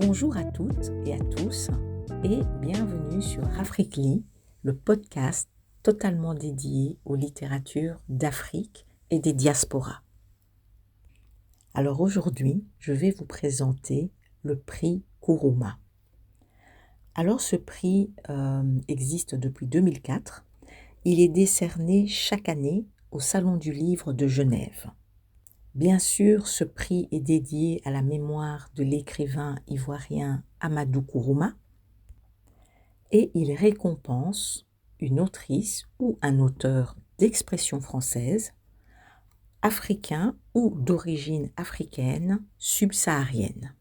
Bonjour à toutes et à tous et bienvenue sur Africly, le podcast totalement dédié aux littératures d'Afrique et des diasporas. Alors aujourd'hui, je vais vous présenter le prix Nkrumah. Alors ce prix existe depuis 2004. Il est décerné chaque année au Salon du Livre de Genève. Bien sûr, ce prix est dédié à la mémoire de l'écrivain ivoirien Amadou Nkrumah et il récompense une autrice ou un auteur d'expression française, africain ou d'origine africaine subsaharienne.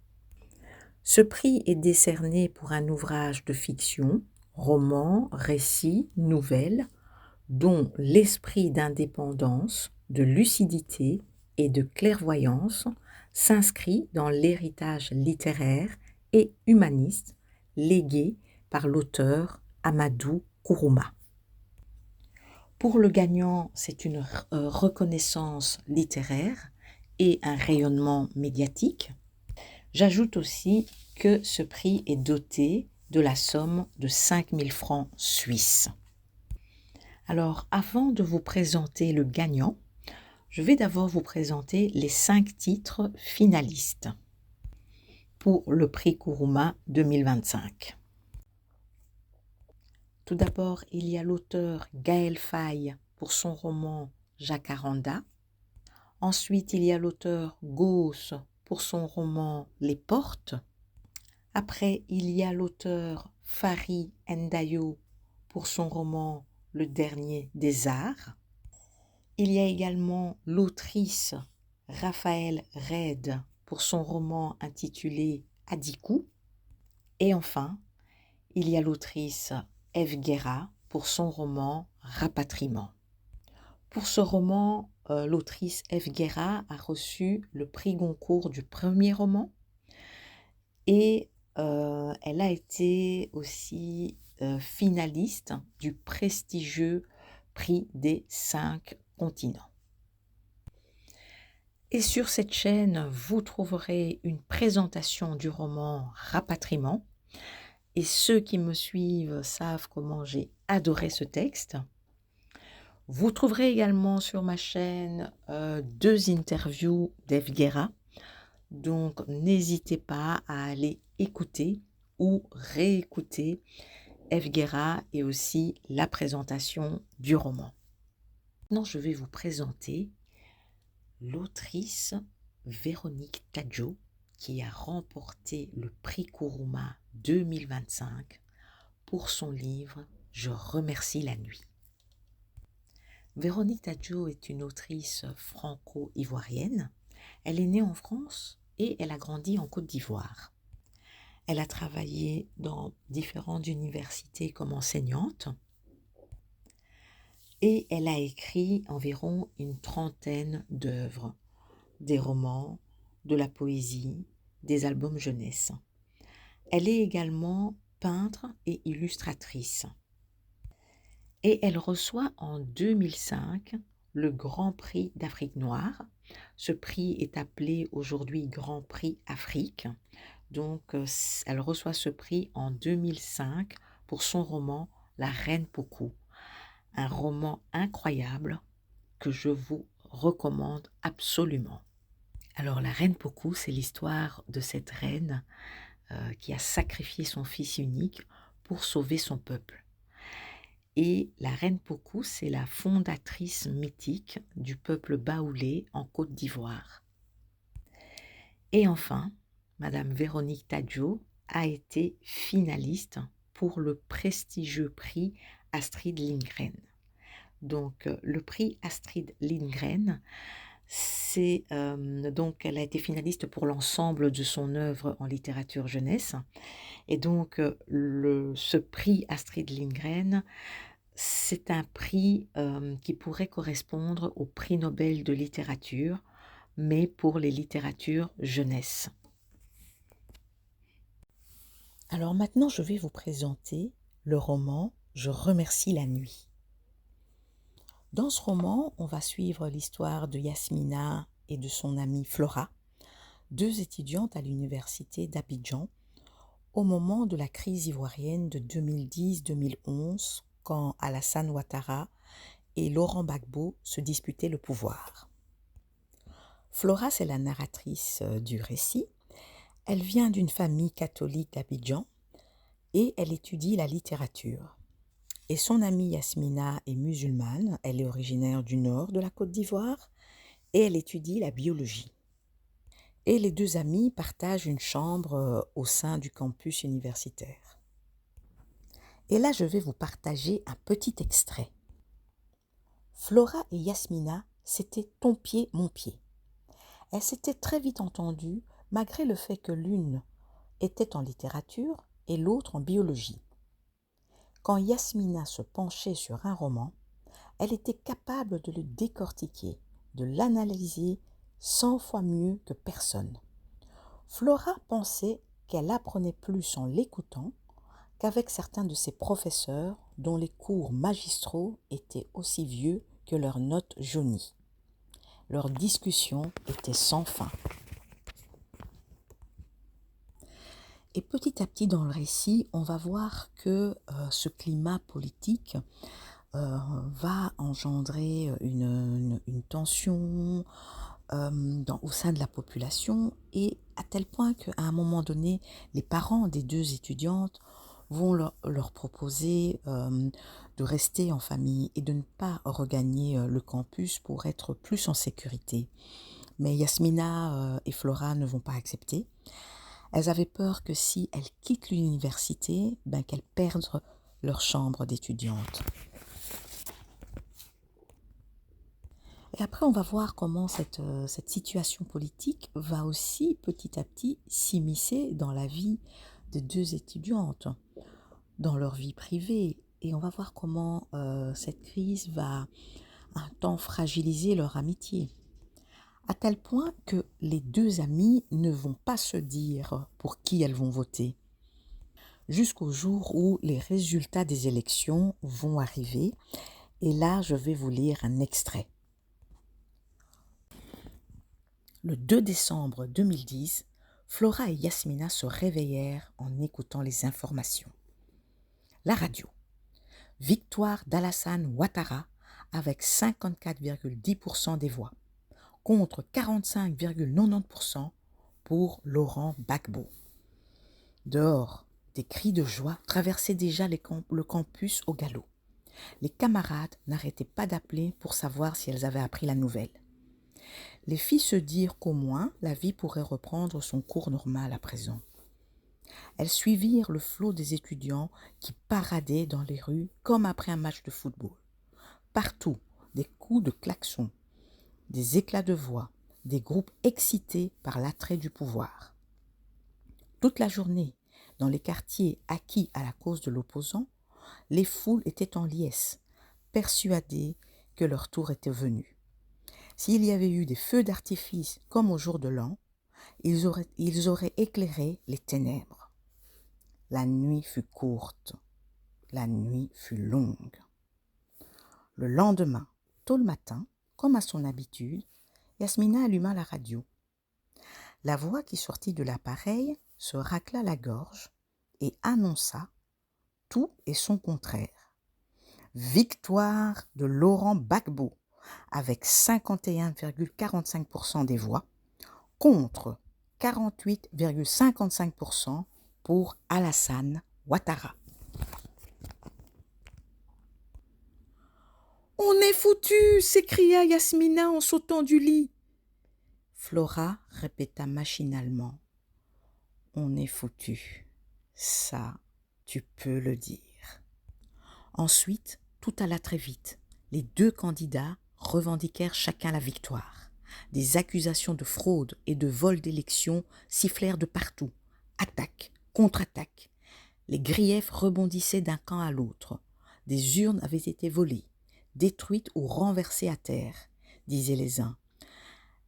Ce prix est décerné pour un ouvrage de fiction, roman, récit, nouvelle, dont l'esprit d'indépendance, de lucidité et de clairvoyance s'inscrit dans l'héritage littéraire et humaniste légué par l'auteur Amadou Nkrumah. Pour le gagnant, c'est une reconnaissance littéraire et un rayonnement médiatique. J'ajoute aussi que ce prix est doté de la somme de 5 000 francs suisses. Alors, avant de vous présenter le gagnant, je vais d'abord vous présenter les 5 titres finalistes pour le prix Nkrumah 2025. Tout d'abord, il y a l'auteur Gaël Faye pour son roman Jacaranda. Ensuite, il y a l'auteur Gauss pour son roman Les Portes. Après, il y a l'auteur Fari Ndayo pour son roman Le Dernier des Arts. Il y a également l'autrice Raphaël Reid pour son roman intitulé Adikou. Et enfin, il y a l'autrice Ève Guéra pour son roman Rapatriement. Pour ce roman, l'autrice Ève Guéra a reçu le prix Goncourt du premier roman et elle a été aussi finaliste du prestigieux prix des 5 continents. Et sur cette chaîne, vous trouverez une présentation du roman Rapatriement. Et ceux qui me suivent savent comment j'ai adoré ce texte. Vous trouverez également sur ma chaîne 2 interviews d'Ève Guéra. Donc n'hésitez pas à aller écouter ou réécouter Ève Guéra et aussi la présentation du roman. Maintenant, je vais vous présenter l'autrice Véronique Tadjo qui a remporté le prix Nkrumah 2025 pour son livre « Je remercie la nuit ». Véronique Tadjo est une autrice franco-ivoirienne. Elle est née en France et elle a grandi en Côte d'Ivoire. Elle a travaillé dans différentes universités comme enseignante et elle a écrit environ une 30aine d'œuvres, des romans, de la poésie, des albums jeunesse. Elle est également peintre et illustratrice. Et elle reçoit en 2005 le Grand Prix d'Afrique noire. Ce prix est appelé aujourd'hui Grand Prix Afrique. Donc, elle reçoit ce prix en 2005 pour son roman La Reine Pokou. Un roman incroyable que je vous recommande absolument. Alors, La Reine Pokou, c'est l'histoire de cette reine qui a sacrifié son fils unique pour sauver son peuple. Et la reine Pokou, c'est la fondatrice mythique du peuple baoulé en Côte d'Ivoire. Et enfin, Madame Véronique Tadjo a été finaliste pour le prestigieux prix Astrid Lindgren. Donc, le prix Astrid Lindgren, donc elle a été finaliste pour l'ensemble de son œuvre en littérature jeunesse. Et donc, ce prix Astrid Lindgren, c'est un prix qui pourrait correspondre au prix Nobel de littérature, mais pour les littératures jeunesse. Alors maintenant, je vais vous présenter le roman « Je remercie la nuit ». Dans ce roman, on va suivre l'histoire de Yasmina et de son amie Flora, 2 étudiantes à l'université d'Abidjan, Au moment de la crise ivoirienne de 2010-2011, quand Alassane Ouattara et Laurent Gbagbo se disputaient le pouvoir. Flora, c'est la narratrice du récit. Elle vient d'une famille catholique d'Abidjan et elle étudie la littérature. Et son amie Yasmina est musulmane, elle est originaire du nord de la Côte d'Ivoire et elle étudie la biologie. Et les deux amies partagent une chambre au sein du campus universitaire. Et là, je vais vous partager un petit extrait. Flora et Yasmina, c'était ton pied, mon pied. Elles s'étaient très vite entendues, malgré le fait que l'une était en littérature et l'autre en biologie. Quand Yasmina se penchait sur un roman, elle était capable de le décortiquer, de l'analyser 100 fois mieux que personne. Flora pensait qu'elle apprenait plus en l'écoutant qu'avec certains de ses professeurs dont les cours magistraux étaient aussi vieux que leurs notes jaunies. Leurs discussions étaient sans fin. Et petit à petit dans le récit, on va voir que ce climat politique va engendrer une tension au sein de la population, et à tel point qu'à un moment donné, les parents des deux étudiantes vont leur proposer de rester en famille et de ne pas regagner le campus pour être plus en sécurité. Mais Yasmina et Flora ne vont pas accepter. Elles avaient peur que si elles quittent l'université, qu'elles perdent leur chambre d'étudiante. Et après, on va voir comment cette situation politique va aussi petit à petit s'immiscer dans la vie des deux étudiantes, dans leur vie privée. Et on va voir comment cette crise va un temps fragiliser leur amitié. À tel point que les deux amies ne vont pas se dire pour qui elles vont voter. Jusqu'au jour où les résultats des élections vont arriver. Et là, je vais vous lire un extrait. Le 2 décembre 2010, Flora et Yasmina se réveillèrent en écoutant les informations. La radio. Victoire d'Alassane Ouattara avec 54,10% des voix, contre 45,90% pour Laurent Gbagbo. Dehors, des cris de joie traversaient déjà le campus au galop. Les camarades n'arrêtaient pas d'appeler pour savoir si elles avaient appris la nouvelle. Les filles se dirent qu'au moins la vie pourrait reprendre son cours normal à présent. Elles suivirent le flot des étudiants qui paradaient dans les rues comme après un match de football. Partout, des coups de klaxon, des éclats de voix, des groupes excités par l'attrait du pouvoir. Toute la journée, dans les quartiers acquis à la cause de l'opposant, les foules étaient en liesse, persuadées que leur tour était venu. S'il y avait eu des feux d'artifice comme au jour de l'an, ils auraient éclairé les ténèbres. La nuit fut courte, la nuit fut longue. Le lendemain, tôt le matin, comme à son habitude, Yasmina alluma la radio. La voix qui sortit de l'appareil se racla la gorge et annonça tout et son contraire. Victoire de Laurent Gbagbo avec 51,45% des voix contre 48,55% pour Alassane Ouattara. « On est foutus !» s'écria Yasmina en sautant du lit. Flora répéta machinalement. « On est foutus, ça, tu peux le dire. » Ensuite, tout alla très vite. Les deux candidats revendiquèrent chacun la victoire. Des accusations de fraude et de vol d'élections sifflèrent de partout. Attaque, contre-attaque. Les griefs rebondissaient d'un camp à l'autre. Des urnes avaient été volées, détruites ou renversées à terre, disaient les uns.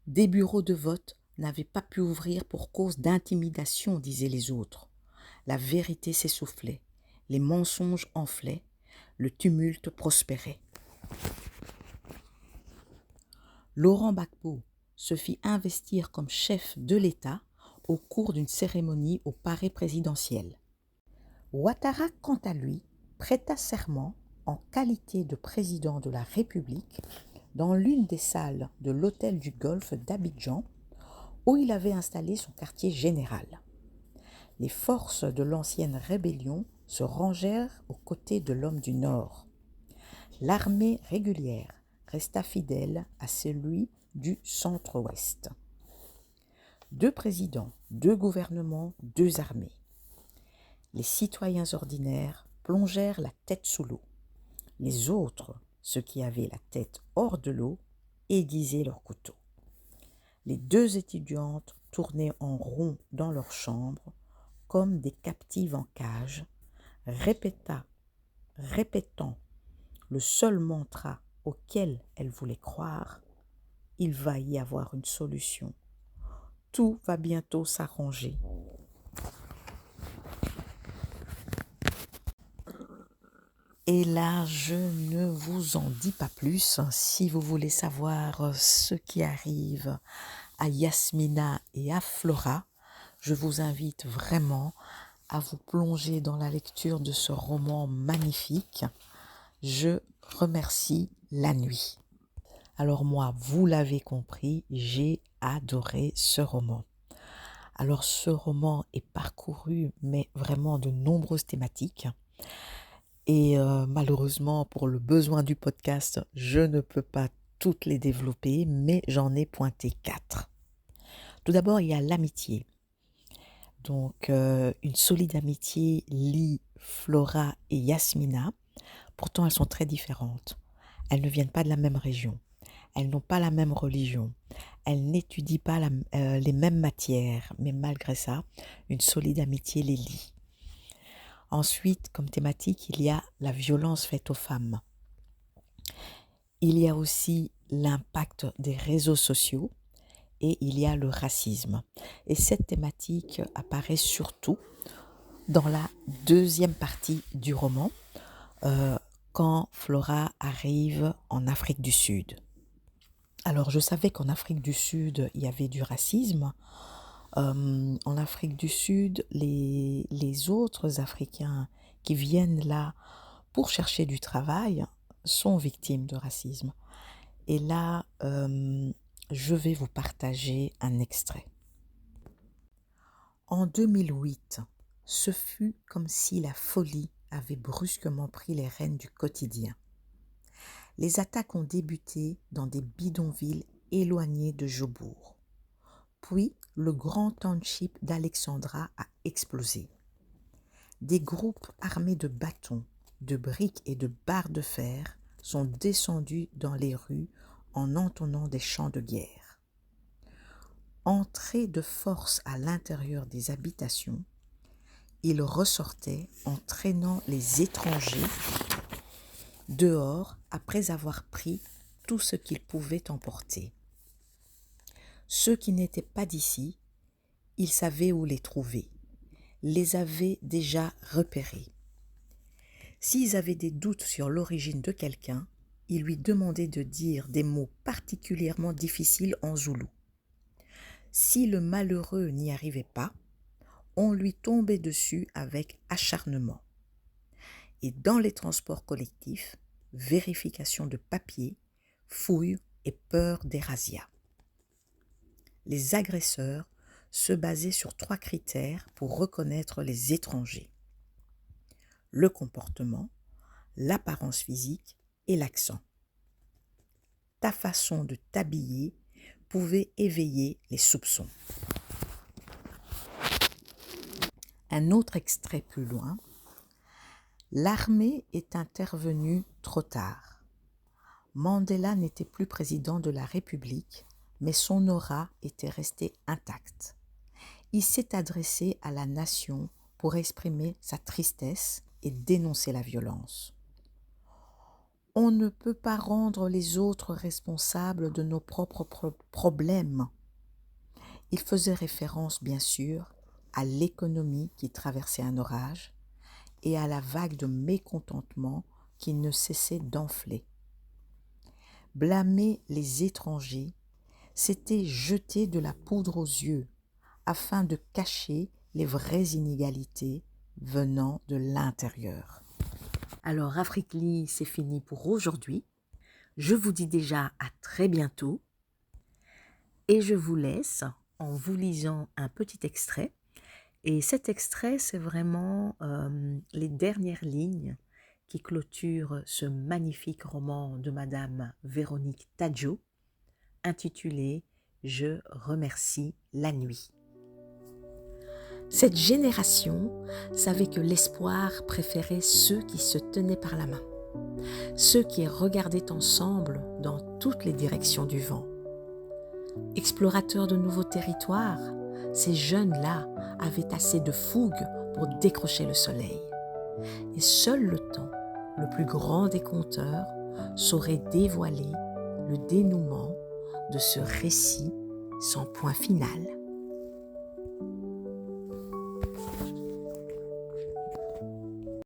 Des bureaux de vote n'avaient pas pu ouvrir pour cause d'intimidation, disaient les autres. La vérité s'essoufflait, les mensonges enflaient, le tumulte prospérait. Laurent Gbagbo se fit investir comme chef de l'État au cours d'une cérémonie au palais présidentiel. Ouattara, quant à lui, prêta serment en qualité de président de la République dans l'une des salles de l'hôtel du Golfe d'Abidjan où il avait installé son quartier général. Les forces de l'ancienne rébellion se rangèrent aux côtés de l'homme du Nord. L'armée régulière resta fidèle à celui du centre-ouest. 2 présidents, 2 gouvernements, 2 armées. Les citoyens ordinaires plongèrent la tête sous l'eau. Les autres, ceux qui avaient la tête hors de l'eau, aiguisaient leurs couteaux. Les 2 étudiantes tournaient en rond dans leur chambre, comme des captives en cage, répétant le seul mantra auquel elles voulaient croire: il va y avoir une solution. Tout va bientôt s'arranger. Et là, je ne vous en dis pas plus. Si vous voulez savoir ce qui arrive à Yasmina et à Flora, je vous invite vraiment à vous plonger dans la lecture de ce roman magnifique. Je remercie la nuit. Alors moi, vous l'avez compris, j'ai adoré ce roman. Alors ce roman est parcouru, mais vraiment de nombreuses thématiques. Et malheureusement, pour le besoin du podcast, je ne peux pas toutes les développer, mais j'en ai pointé 4. Tout d'abord, il y a l'amitié. Donc, une solide amitié lie Flora et Yasmina. Pourtant, elles sont très différentes. Elles ne viennent pas de la même région. Elles n'ont pas la même religion. Elles n'étudient pas les mêmes matières. Mais malgré ça, une solide amitié les lie. Ensuite, comme thématique, il y a la violence faite aux femmes. Il y a aussi l'impact des réseaux sociaux et il y a le racisme. Et cette thématique apparaît surtout dans la deuxième partie du roman, quand Flora arrive en Afrique du Sud. Alors, je savais qu'en Afrique du Sud, il y avait du racisme. En Afrique du Sud, les autres Africains qui viennent là pour chercher du travail sont victimes de racisme. Et là, je vais vous partager un extrait. En 2008, ce fut comme si la folie avait brusquement pris les rênes du quotidien. Les attaques ont débuté dans des bidonvilles éloignés de Jobourg. Puis, le grand township d'Alexandra a explosé. Des groupes armés de bâtons, de briques et de barres de fer sont descendus dans les rues en entonnant des chants de guerre. Entrés de force à l'intérieur des habitations, ils ressortaient en traînant les étrangers dehors après avoir pris tout ce qu'ils pouvaient emporter. Ceux qui n'étaient pas d'ici, ils savaient où les trouver, les avaient déjà repérés. S'ils avaient des doutes sur l'origine de quelqu'un, ils lui demandaient de dire des mots particulièrement difficiles en zoulou. Si le malheureux n'y arrivait pas, on lui tombait dessus avec acharnement. Et dans les transports collectifs, vérification de papiers, fouilles et peur des razzias. Les agresseurs se basaient sur 3 critères pour reconnaître les étrangers: le comportement, l'apparence physique et l'accent. Ta façon de t'habiller pouvait éveiller les soupçons. Un autre extrait plus loin. L'armée est intervenue trop tard. Mandela n'était plus président de la République, mais son aura était restée intacte. Il s'est adressé à la nation pour exprimer sa tristesse et dénoncer la violence. On ne peut pas rendre les autres responsables de nos propres problèmes. Il faisait référence, bien sûr, à l'économie qui traversait un orage et à la vague de mécontentement qui ne cessait d'enfler. Blâmer les étrangers, c'était jeter de la poudre aux yeux, afin de cacher les vraies inégalités venant de l'intérieur. Alors Afrique.ly, c'est fini pour aujourd'hui. Je vous dis déjà à très bientôt et je vous laisse en vous lisant un petit extrait. Et cet extrait, c'est vraiment les dernières lignes qui clôturent ce magnifique roman de Madame Véronique Tadjo, intitulé « Je remercie la nuit ». Cette génération savait que l'espoir préférait ceux qui se tenaient par la main, ceux qui regardaient ensemble dans toutes les directions du vent. Explorateurs de nouveaux territoires, ces jeunes-là avaient assez de fougue pour décrocher le soleil. Et seul le temps, le plus grand des conteurs, saurait dévoiler le dénouement de ce récit sans point final.